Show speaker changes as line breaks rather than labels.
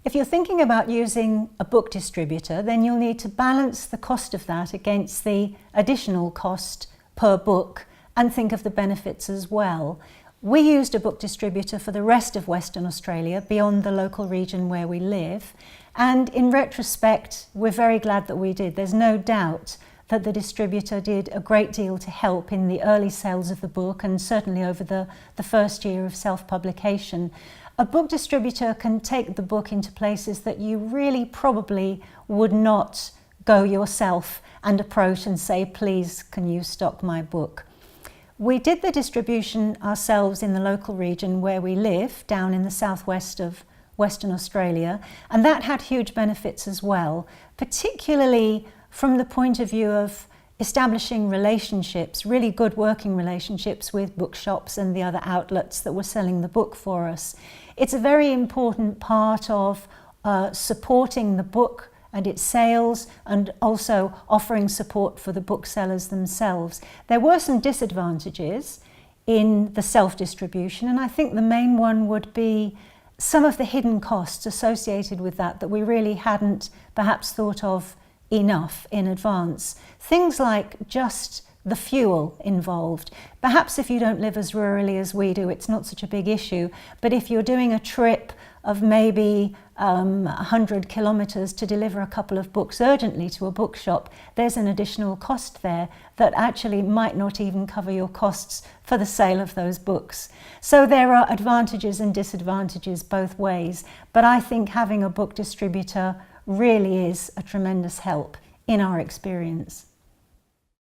If you're thinking about using a book distributor, then you'll need to balance the cost of that against the additional cost per book and think of the benefits as well. We used a book distributor for the rest of Western Australia beyond the local region where we live, and in retrospect we're very glad that we did. There's no doubt that the distributor did a great deal to help in the early sales of the book and certainly over the first year of self-publication. A book distributor can take the book into places that you really probably would not go yourself and approach and say, please, can you stock my book? We did the distribution ourselves in the local region where we live, down in the southwest of Western Australia, and that had huge benefits as well, particularly from the point of view of establishing relationships, really good working relationships with bookshops and the other outlets that were selling the book for us. It's a very important part of supporting the book and its sales, and also offering support for the booksellers themselves. There were some disadvantages in the self-distribution, and I think the main one would be some of the hidden costs associated with that we really hadn't perhaps thought of enough in advance. Things like just the fuel involved. Perhaps if you don't live as rurally as we do, it's not such a big issue, but if you're doing a trip of maybe 100 kilometres to deliver a couple of books urgently to a bookshop, there's an additional cost there that actually might not even cover your costs for the sale of those books. So there are advantages and disadvantages both ways, but I think having a book distributor really is a tremendous help in our experience.